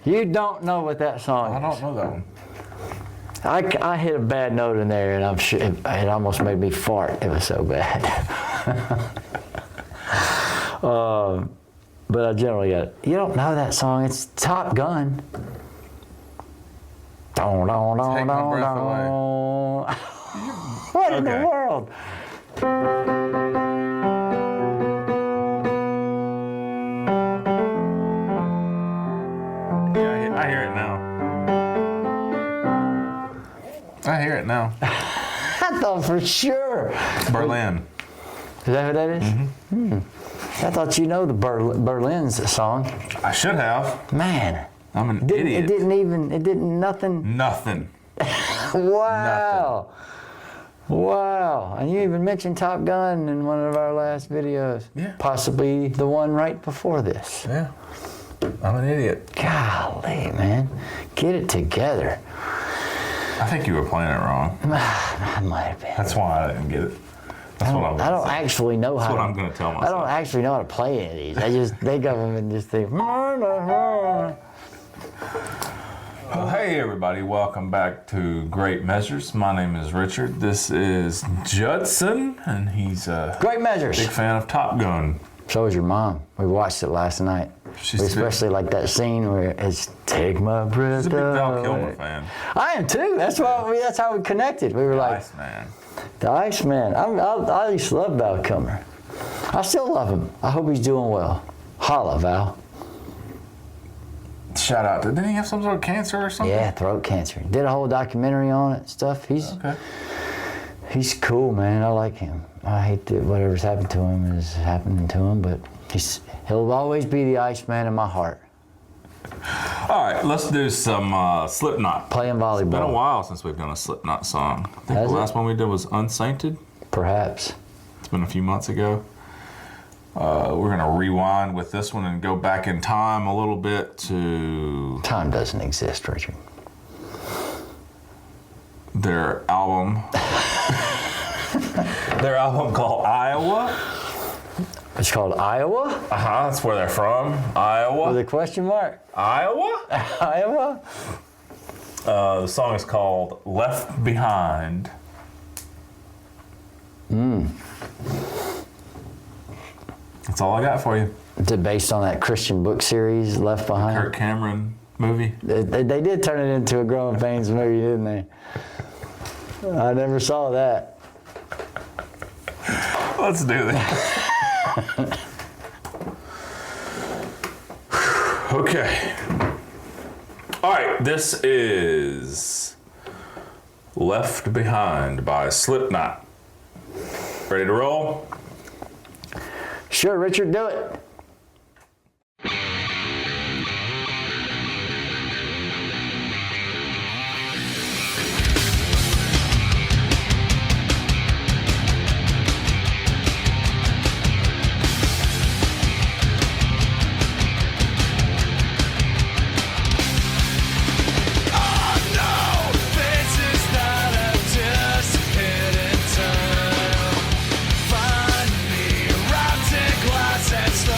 You don't know what that song is. I don't know that one. I hit a bad note in there, and I'm sure it almost made me fart. It was so bad. But I generally got it. You don't know that song. It's Top Gun. Don, don, don, Take my breath don. What in the world? Yeah, I hear it now. I hear it now. I thought for sure. Berlin. Is that what that is? Mm-hmm. I thought you know the Berlin's song. I should have. Man. I'm an idiot. It didn't nothing. Nothing. Wow. Wow. And you even mentioned Top Gun in one of our last videos. Yeah. Possibly the one right before this. Yeah. I'm an idiot. Golly, man. Get it together. I think you were playing it wrong. I might have been. That's why I didn't get it. That's what I don't actually know how. That's what I'm going to tell myself. I don't actually know how to play any of these. I just think of them and just think. Well, hey everybody, welcome back to Great Measures. My name is Richard. This is Judson, and he's a Great Measures. big fan of Top Gun. So was your mom. We watched it last night. She's especially like that scene where it's "Take my breath." She's a big Val Kilmer fan. I am too. That's why. That's how we connected. We were like, Iceman. The Iceman. I used to love Val Kilmer. I still love him. I hope he's doing well. Holla, Val. Shout out to, didn't he have some sort of cancer or something? Yeah, throat cancer. Did a whole documentary on it and stuff. He's cool, man. I like him. I hate that whatever's happened to him is happening to him, but he'll always be the Iceman in my heart. All right, let's do some Slipknot. Playing volleyball. It's been a while since we've done a Slipknot song. I think the last one we did was Unsainted. Perhaps. It's been a few months ago. We're going to rewind with this one and go back in time a little bit to... Time doesn't exist, Richard. Their album. Their album called Iowa. It's called Iowa? Uh-huh, that's where they're from. Iowa. With a question mark? Iowa? Iowa? The song is called Left Behind. That's all I got for you. Is it based on that Christian book series, Left Behind? Kirk Cameron movie. They did turn it into a Growing Pains movie, didn't they? I never saw that. Let's do that. Okay. All right, this is Left Behind by Slipknot. Ready to roll? Sure, Richard, do it. Find me wrapped in glass and stone.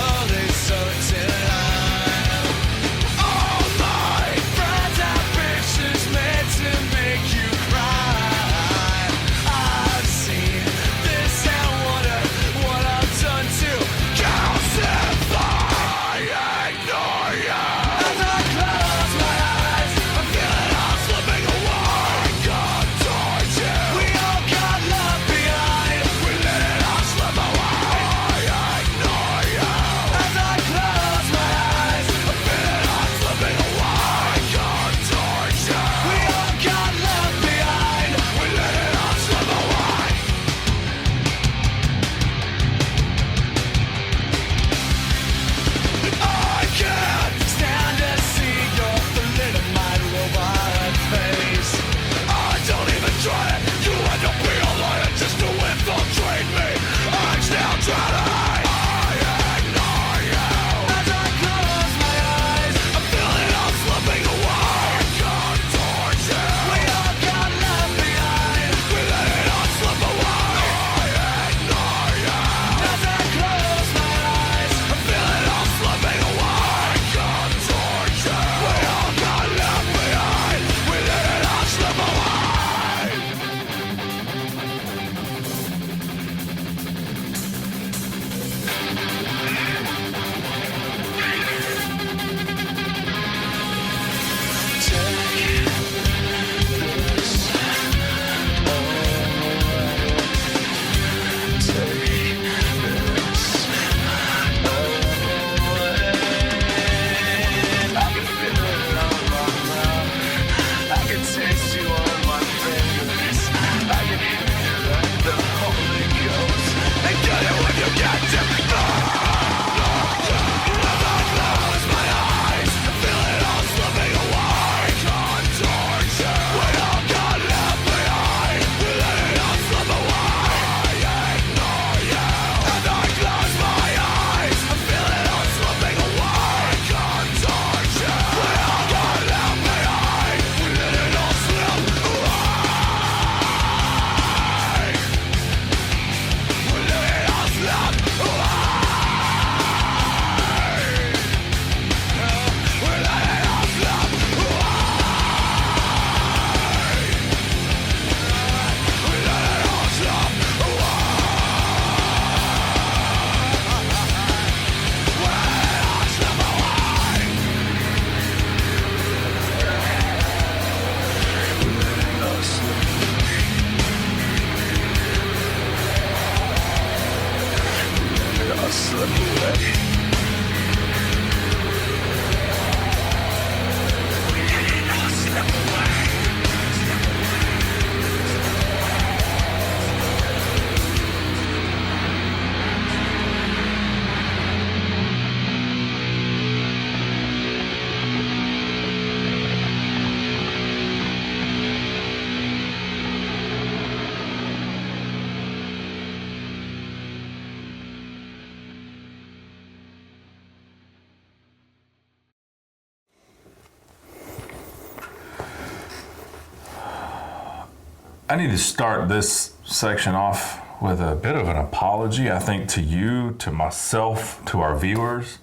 I need to start this section off with a bit of an apology, I think, to you, to myself, to our viewers.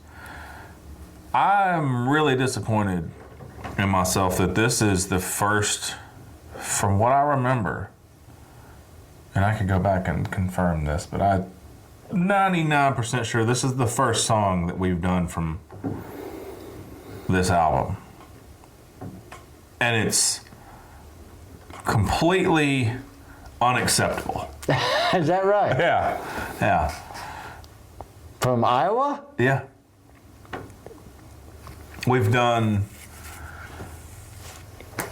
I'm really disappointed in myself that this is the first, from what I remember, and I could go back and confirm this, but I'm 99% sure this is the first song that we've done from this album. And it's completely unacceptable. Is that right? Yeah. From Iowa? Yeah. We've done...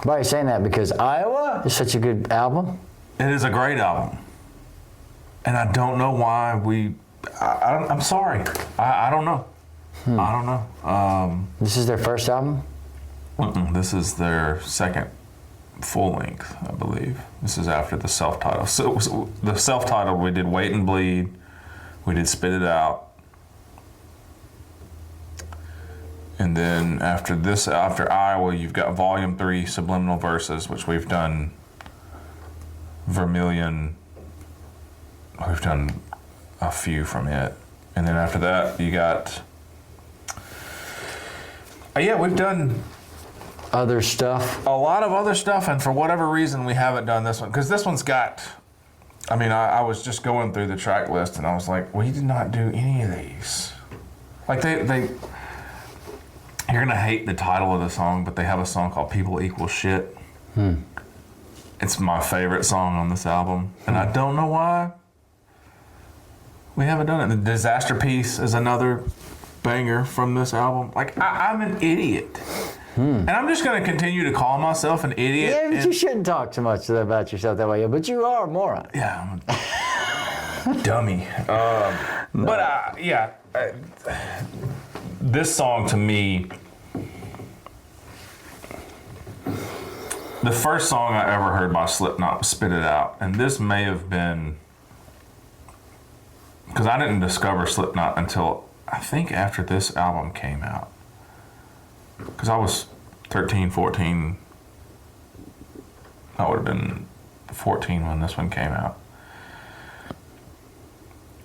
Why are you saying that? Because Iowa is such a good album? It is a great album. And I don't know why I'm sorry. I don't know. I don't know. This is their first album? This is their second full length, I believe. This is after the self-titled. So the self-titled, we did Wait and Bleed. We did Spit It Out. And then after Iowa, you've got Volume 3, Subliminal Verses, which we've done Vermilion. We've done a few from it. And then after that, you got... we've done... Other stuff? A lot of other stuff, and for whatever reason, we haven't done this one. Because this one's got... I was just going through the track list, and I was like, we did not do any of these. Like, they you're going to hate the title of the song, but they have a song called People Equal Shit. It's my favorite song on this album, and I don't know why we haven't done it. The Disaster Piece is another banger from this album. Like, I'm an idiot. And I'm just going to continue to call myself an idiot. Yeah, but you shouldn't talk too much about yourself that way. But you are a moron. Yeah, I'm a dummy. But this song to me, the first song I ever heard by Slipknot was Spit It Out. And this may have been, because I didn't discover Slipknot until I think after this album came out. Because I was 13, 14. I would have been 14 when this one came out.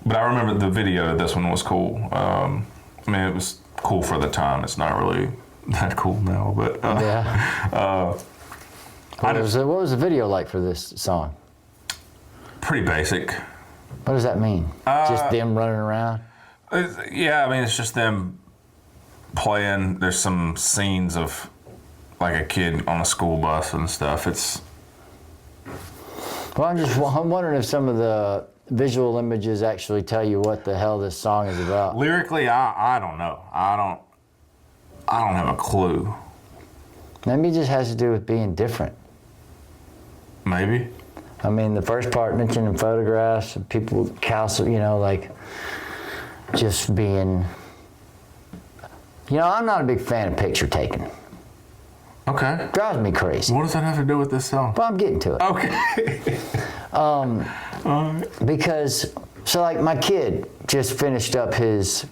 But I remember the video of this one was cool. It was cool for the time. It's not really that cool now, but... What was the video like for this song? Pretty basic. What does that mean? Just them running around? It's just them playing. There's some scenes of like a kid on a school bus and stuff. Well, I'm wondering if some of the visual images actually tell you what the hell this song is about. Lyrically, I don't know. I don't have a clue. Maybe it just has to do with being different. Maybe. The first part mentioning photographs of people, like just being... I'm not a big fan of picture taking. Okay. Drives me crazy. What does that have to do with this song? Well, I'm getting to it. Okay. Because, like my kid just finished up his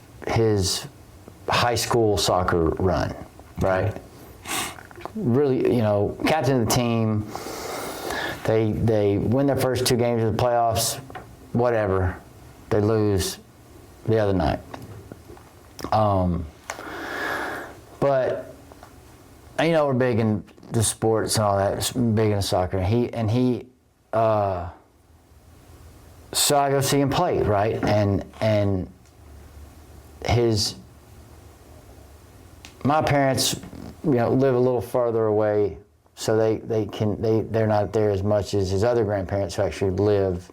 high school soccer run, right? Really, captain of the team. They win their first 2 games of the playoffs, whatever. They lose the other night. But we're big in the sports and all that, big in soccer. So I go see him play, right? And my parents, live a little farther away, so they're not there as much as his other grandparents who actually live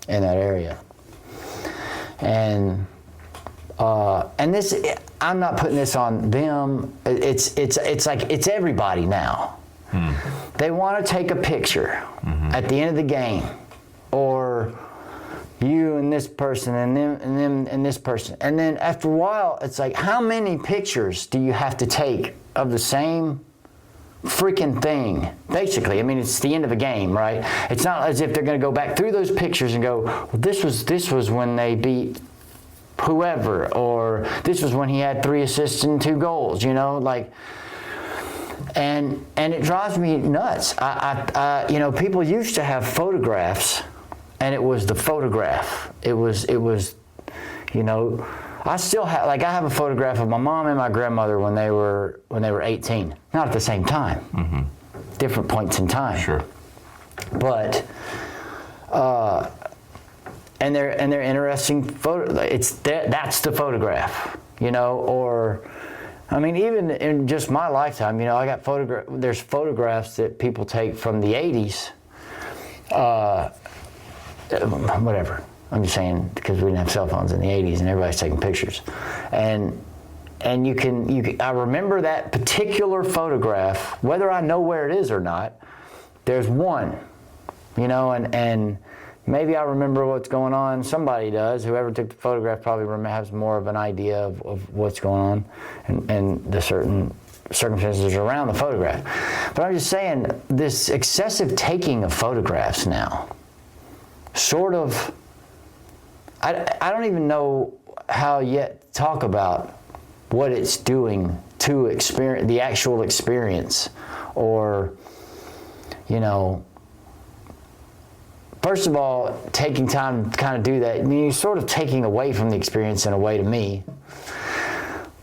in that area. And this, I'm not putting this on them. It's like it's everybody now. They want to take a picture at the end of the game, or you and this person and them and this person, and then after a while, it's like, how many pictures do you have to take of the same freaking thing? Basically, it's the end of a game, right? It's not as if they're going to go back through those pictures and go, well, this was when they beat whoever, or this was when he had 3 assists and 2 goals, And it drives me nuts. You know, people used to have photographs, and it was the photograph. It was, you know, I still have, like, I have a photograph of my mom and my grandmother when they were 18. Not at the same time. Mm-hmm. Different points in time. Sure. But, and they're interesting photo. That's the photograph, you know, or, I mean, even in just my lifetime, you know, I got there's photographs that people take from the 80s, whatever. I'm just saying, because we didn't have cell phones in the 80s and everybody's taking pictures. And you can, I remember that particular photograph, whether I know where it is or not, there's one, you know, and maybe I remember what's going on. Somebody does. Whoever took the photograph probably has more of an idea of what's going on and the certain circumstances around the photograph. But I'm just saying, this excessive taking of photographs now, sort of, I don't even know how yet talk about what it's doing to the actual experience, or, you know, first of all, taking time to kind of do that, I mean, you're sort of taking away from the experience in a way to me.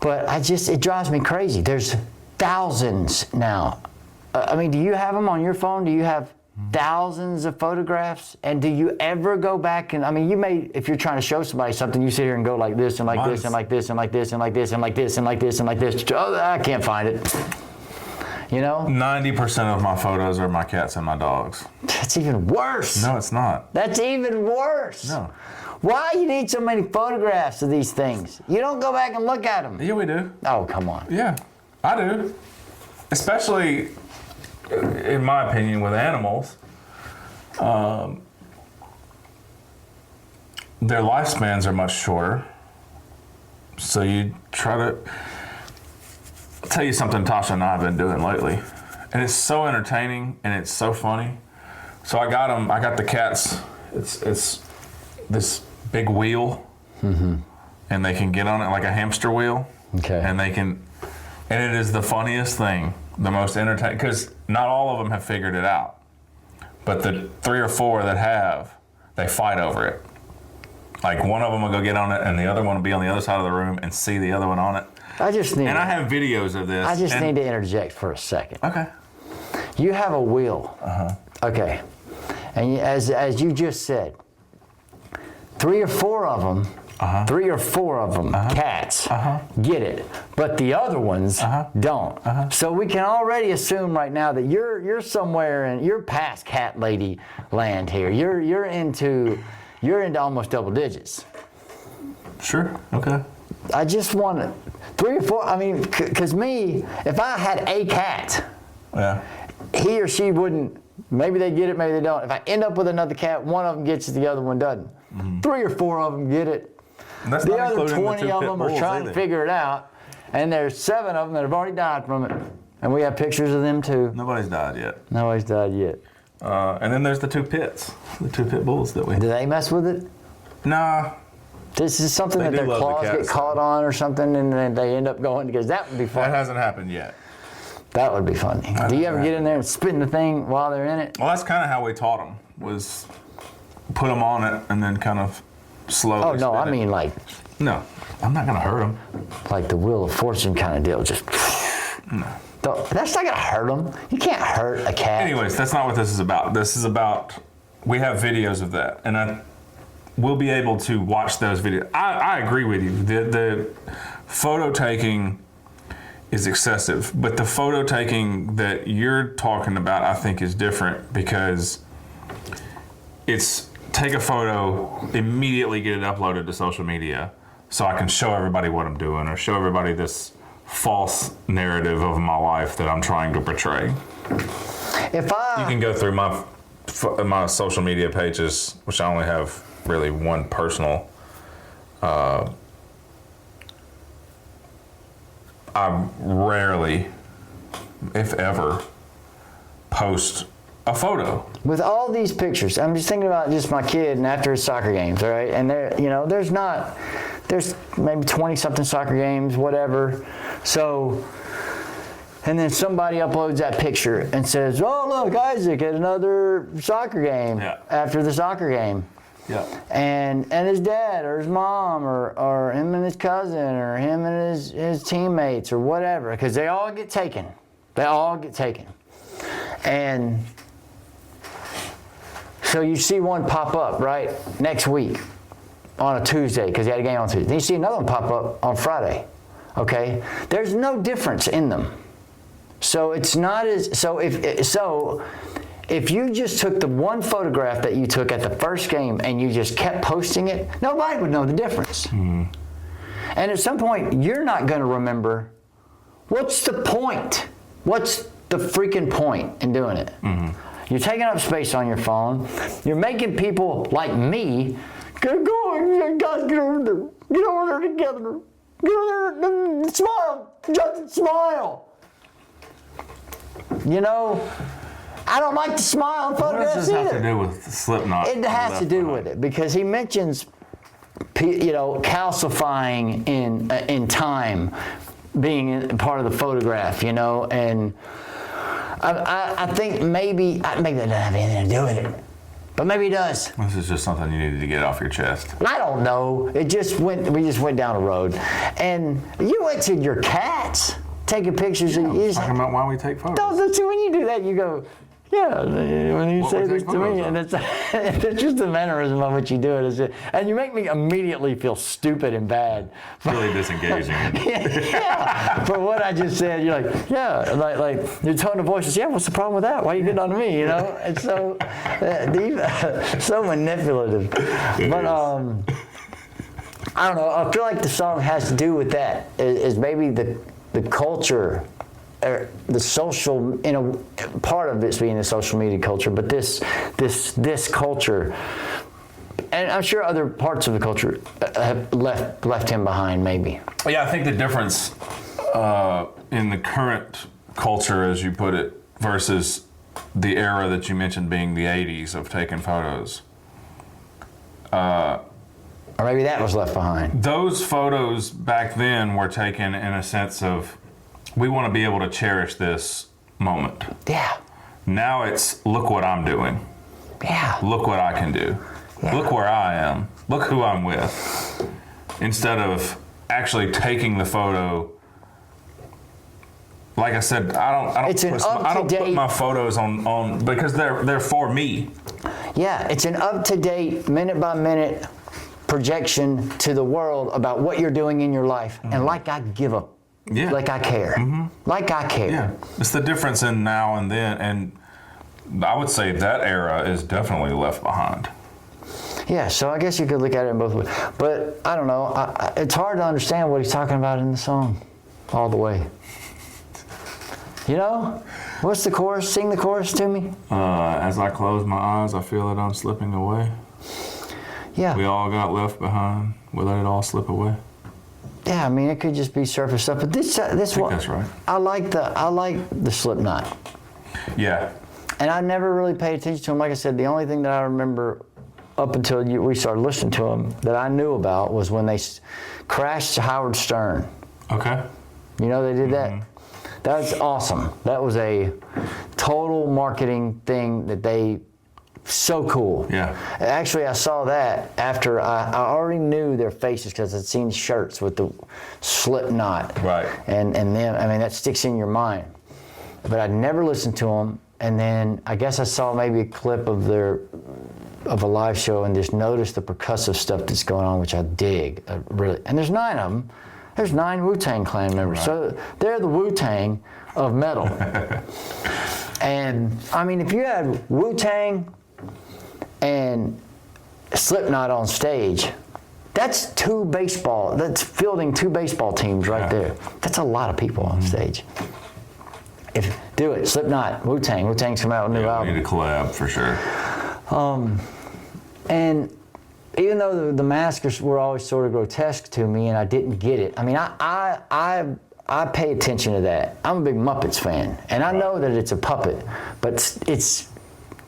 But it drives me crazy. There's thousands now. I mean, do you have them on your phone? Do you have thousands of photographs? And do you ever go back and, I mean, you may, if you're trying to show somebody something, you sit here and go like this and like this and like this and like this and like this and like this and like this and like this. Oh, I can't find it. You know? 90% of my photos are my cats and my dogs. That's even worse. No, it's not. That's even worse. No. Why you need so many photographs of these things? You don't go back and look at them. Yeah, we do. Oh, come on. Yeah, I do. Especially, in my opinion, with animals. Their lifespans are much shorter. So you try to... I'll tell you something Tasha and I have been doing lately. And it's so entertaining and it's so funny. So I got the cats, it's this big wheel, mm-hmm. and they can get on it like a hamster wheel. Okay. And it is the funniest thing, the most entertaining, because not all of them have figured it out. But the 3 or 4 that have, they fight over it. Like, one of them will go get on it and the other one will be on the other side of the room and see the other one on it. I have videos of this. I just need to interject for a second. Okay. You have a wheel. Uh-huh. Okay. And as you just said, 3 or 4 of them, uh-huh. 3 or 4 of them, uh-huh. cats, uh-huh. get it, but the other ones uh-huh. don't. Uh-huh. So we can already assume right now that you're somewhere and you're past cat lady land here. You're into almost double digits. Sure. Okay. I just want 3 or 4. I mean, because me, if I had a cat, yeah, he or she wouldn't. Maybe they get it, maybe they don't. If I end up with another cat, one of them gets it, the other one doesn't. Mm-hmm. 3 or 4 of them get it. That's the other 20 of them are trying to figure it out, and there's 7 of them that have already died from it, and we have pictures of them too. Nobody's died yet. Nobody's died yet. And then there's the 2 pits, the 2 pit bulls that we. Do they mess with it? Nah. This is something that their claws get caught on or something, and then they end up going, because that would be fun. That hasn't happened yet. That would be funny. Do you ever get in there and spin the thing while they're in it? Well, that's kind of how we taught them, was put them on it and then kind of slowly Oh, no, I mean like... No, I'm not going to hurt them. Like the Wheel of Fortune kind of deal, just... No. That's not going to hurt them. You can't hurt a cat. Anyways, that's not what this is about. This is about... We have videos of that, and we'll be able to watch those videos. I agree with you. The photo taking is excessive, but the photo taking that you're talking about, I think, is different, because it's take a photo, immediately get it uploaded to social media so I can show everybody what I'm doing, or show everybody this false narrative of my life that I'm trying to portray. You can go through my social media pages, which I only have really one personal. I rarely, if ever, post a photo. With all these pictures, I'm just thinking about just my kid and after his soccer games, all right? And there's maybe 20-something soccer games, whatever. So And then somebody uploads that picture and says, "Oh, look, Isaac at another soccer game after the soccer game." Yeah. And his dad or his mom or him and his cousin or him and his teammates or whatever, because they all get taken. They all get taken. And so you see one pop up, right, next week on a Tuesday, because he had a game on Tuesday. Then you see another one pop up on Friday, okay? There's no difference in them. So it's not as, if you just took the one photograph that you took at the first game and you just kept posting it, nobody would know the difference. Mm-hmm. And at some point, you're not going to remember, what's the point? What's the freaking point in doing it? Mm-hmm. You're taking up space on your phone. You're making people like me, go on, guys, get over there. Get over there together. Get over there, smile. Judson, smile. You know, I don't like to smile in photographs. What does this have to do with Slipknot? It has to do with it because he mentions, calcifying in time being part of the photograph, and I think maybe that doesn't have anything to do with it, but maybe it does. This is just something you needed to get off your chest. I don't know. We just went down a road, and you went to your cats taking pictures. Yeah, talking about why we take photos. When you do that, you go. Yeah, when you say this to me, and it's just the mannerism of what you do it, and you make me immediately feel stupid and bad. Really disengaging. Yeah, for what I just said, you're like, yeah, like your tone of voice is, yeah, what's the problem with that? Why are you getting on to me, It's so, so manipulative. But I don't know, I feel like the song has to do with that, is maybe the culture, the social, part of it's being the social media culture, but this culture, and I'm sure other parts of the culture have left him behind, maybe. Yeah, I think the difference in the current culture, as you put it, versus the era that you mentioned being the 80s of taking photos. Or maybe that was left behind. Those photos back then were taken in a sense of, we want to be able to cherish this moment. Yeah. Now it's, look what I'm doing. Yeah. Look what I can do. Yeah. Look where I am. Look who I'm with. Instead of actually taking the photo. Like I said, I don't put my photos on because they're for me. Yeah, it's an up-to-date, minute-by-minute projection to the world about what you're doing in your life. Mm-hmm. And like I give a like I care. Mm-hmm. Like I care. Yeah. It's the difference in now and then, and I would say that era is definitely left behind. Yeah, so I guess you could look at it in both ways. But I don't know. It's hard to understand what he's talking about in the song all the way. What's the chorus? Sing the chorus to me. As I close my eyes, I feel that I'm slipping away. Yeah. We all got left behind. We let it all slip away. Yeah, I mean, it could just be surface stuff, but this one, that's right. I like the Slipknot. Yeah. And I never really paid attention to him. Like I said, the only thing that I remember up until we started listening to him that I knew about was when they crashed Howard Stern. Okay. They did that. That was awesome. That was a total marketing thing that they. So cool. Yeah. Actually, I saw that after I already knew their faces because I'd seen shirts with the Slipknot. Right. And them, that sticks in your mind. But I'd never listened to them. And then I guess I saw maybe a clip of a live show and just noticed the percussive stuff that's going on, which I dig. Really. And there's 9 of them. There's 9 Wu-Tang Clan members. Right. So they're the Wu-Tang of metal. And if you had Wu-Tang and Slipknot on stage, that's fielding 2 baseball teams right there. That's a lot of people on stage. Do it, Slipknot, Wu-Tang's come out with a new album. We need a collab for sure. And even though the masks were always sort of grotesque to me and I didn't get it, I pay attention to that. I'm a big Muppets fan, and I know that it's a puppet, but it's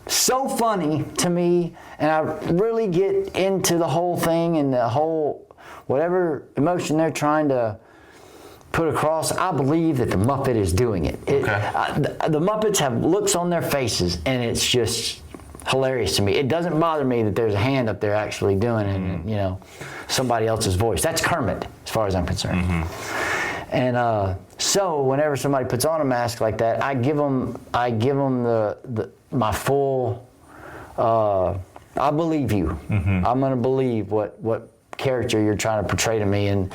so funny to me, and I really get into the whole thing and the whole whatever emotion they're trying to put across, I believe that the Muppet is doing it. The Muppets have looks on their faces, and it's just hilarious to me. It doesn't bother me that there's a hand up there actually doing it, and, you know, somebody else's voice. That's Kermit, as far as I'm concerned. And so whenever somebody puts on a mask like that, I give them my full. I believe you. I'm going to believe what character you're trying to portray to me, and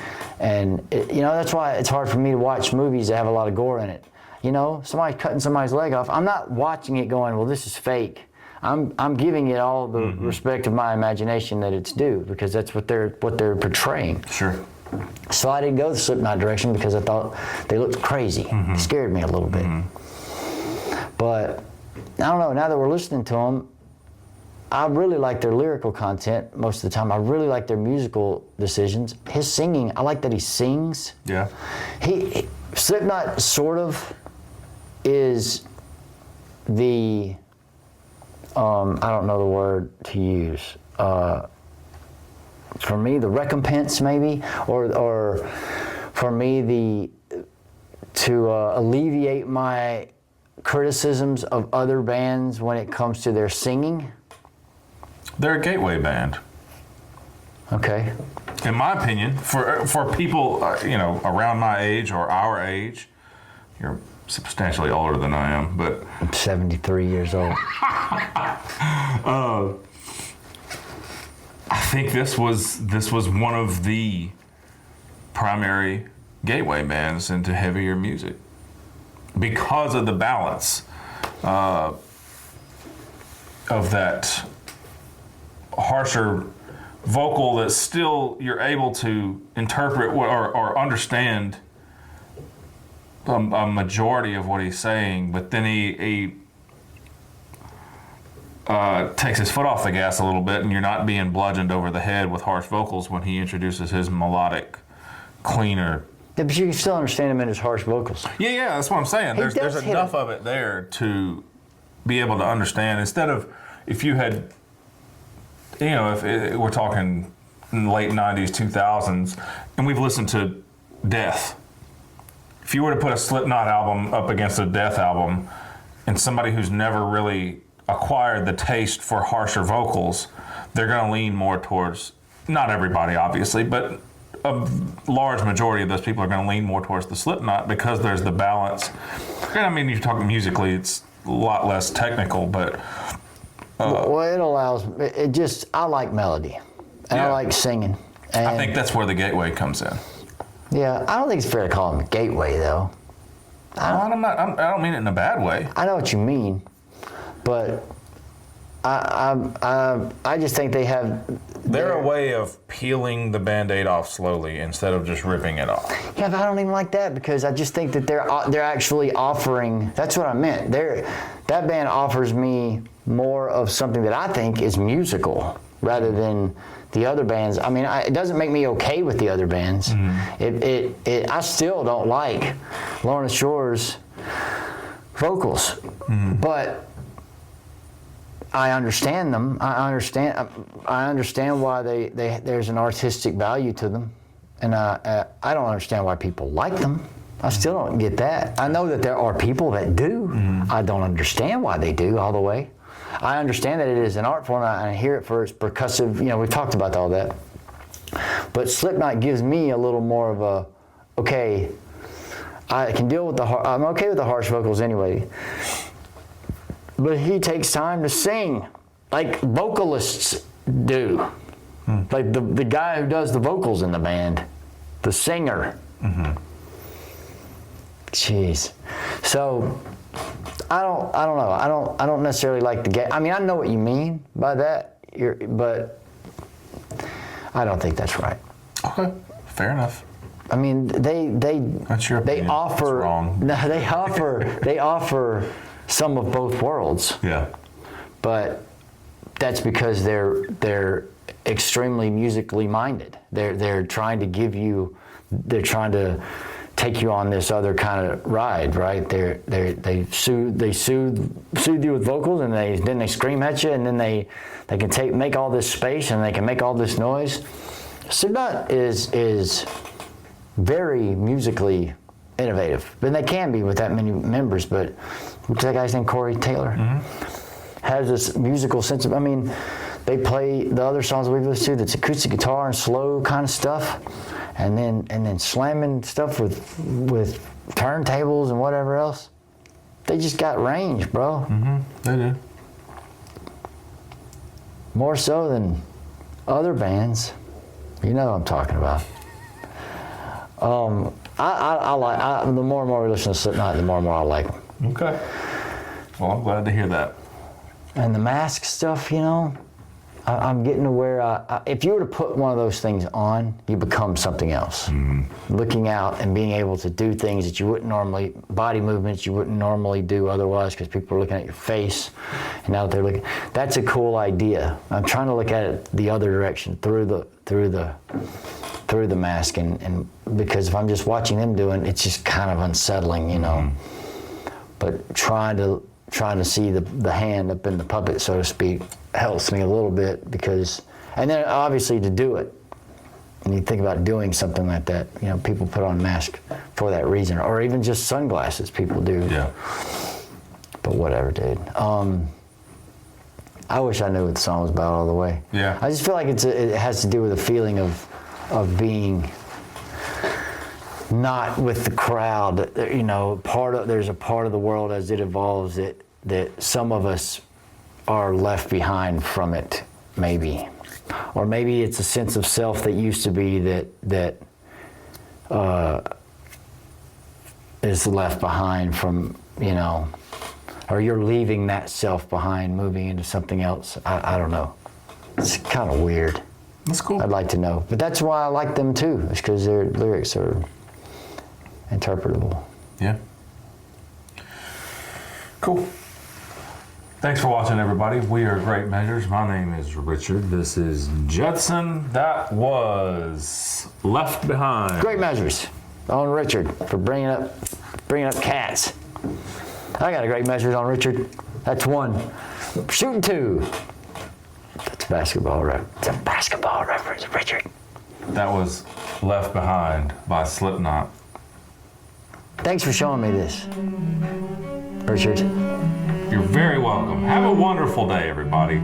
you know, that's why it's hard for me to watch movies that have a lot of gore in it. You know, somebody cutting somebody's leg off. I'm not watching it going, well, this is fake. I'm giving it all the respect of my imagination that it's due, because that's what they're portraying. Sure. So I didn't go the Slipknot direction because I thought they looked crazy. It scared me a little bit. But I don't know. Now that we're listening to them, I really like their lyrical content most of the time. I really like their musical decisions. His singing, I like that he sings. Yeah. Slipknot sort of is the, I don't know the word to use. For me, the recompense maybe, or for me to alleviate my criticisms of other bands when it comes to their singing. They're a gateway band. Okay. In my opinion, for people you know, around my age or our age, you're substantially older than I am, but I'm 73 years old. I think this was one of the primary gateway bands into heavier music because of the balance of that harsher vocal that still you're able to interpret or understand a majority of what he's saying, but then he takes his foot off the gas a little bit, and you're not being bludgeoned over the head with harsh vocals when he introduces his melodic, cleaner. Yeah, but you can still understand him in his harsh vocals. Yeah, that's what I'm saying. There's enough of it there to be able to understand. Instead of, if you had, you know, if we're talking in the late 90s, 2000s, and we've listened to Death. If you were to put a Slipknot album up against a Death album, and somebody who's never really acquired the taste for harsher vocals, they're going to lean more towards, not everybody obviously, but a large majority of those people are going to lean more towards the Slipknot because there's the balance. And I mean, you're talking musically, it's a lot less technical, but well, it allows it just. I like melody, and I like singing. And I think that's where the gateway comes in. Yeah, I don't think it's fair to call him a gateway though. I don't mean it in a bad way. I know what you mean, but I just think they have. They're a way of peeling the Band-Aid off slowly instead of just ripping it off. Yeah, but I don't even like that because I just think that they're actually offering. That's what I meant. That band offers me more of something that I think is musical rather than the other bands. I mean, it doesn't make me okay with the other bands. I still don't like Lorna Shore's vocals, but I understand them. I understand why there's an artistic value to them, and I don't understand why people like them. I still don't get that. I know that there are people that do. I don't understand why they do all the way. I understand that it is an art form, and I hear it for its percussive. You know, we've talked about all that. But Slipknot gives me a little more of a, okay, I can deal with I'm okay with the harsh vocals anyway. But he takes time to sing, like vocalists do. Like the guy who does the vocals in the band, the singer. Jeez. So I don't know. I don't necessarily like the game. I mean, I know what you mean by that. But I don't think that's right. Okay, fair enough. I mean, That's your opinion. they offer. It's wrong. No, they offer some of both worlds. Yeah. But that's because they're extremely musically minded. They're trying to give you. They're trying to take you on this other kind of ride, right? They soothe you with vocals, and then they scream at you, and then they can make all this space, and they can make all this noise. Slipknot is very musically innovative. And they can be with that many members, but what's that guy's name, Corey Taylor? Has this musical sense of, I mean, they play the other songs we've listened to, that's acoustic guitar and slow kind of stuff, and then slamming stuff with turntables and whatever else. They just got range, bro. They do. More so than other bands. You know what I'm talking about. I like, the more and more we listen to Slipknot, the more and more I like them. Okay. Well, I'm glad to hear that. And the mask stuff, you know, I'm getting to where, if you were to put one of those things on, you become something else. Looking out and being able to do things that you wouldn't normally, body movements you wouldn't normally do otherwise because people are looking at your face. And now that they're looking, that's a cool idea. I'm trying to look at it the other direction, through the mask, and because if I'm just watching them doing, it's just kind of unsettling, you know. But trying to see the hand up in the puppet, so to speak, helps me a little bit, because, and then obviously to do it, and you think about doing something like that, you know, people put on masks for that reason, or even just sunglasses people do. Yeah. But whatever, dude. I wish I knew what the song was about all the way. Yeah. I just feel like it has to do with a feeling of being not with the crowd, you know. There's a part of the world as it evolves that some of us are left behind from it, maybe. Or maybe it's a sense of self that used to be that is left behind from, you know, or you're leaving that self behind, moving into something else. I don't know. It's kind of weird. That's cool. I'd like to know. But that's why I like them too, is because their lyrics are interpretable. Yeah. Cool. Thanks for watching, everybody. We are Great Measures. My name is Richard. This is Judson. That was Left Behind. Great Measures on Richard for bringing up cats. I got a Great Measures on Richard. That's 1. Shooting 2. That's basketball reference. It's a basketball reference, Richard. That was Left Behind by Slipknot. Thanks for showing me this, Richard. You're very welcome. Have a wonderful day, everybody.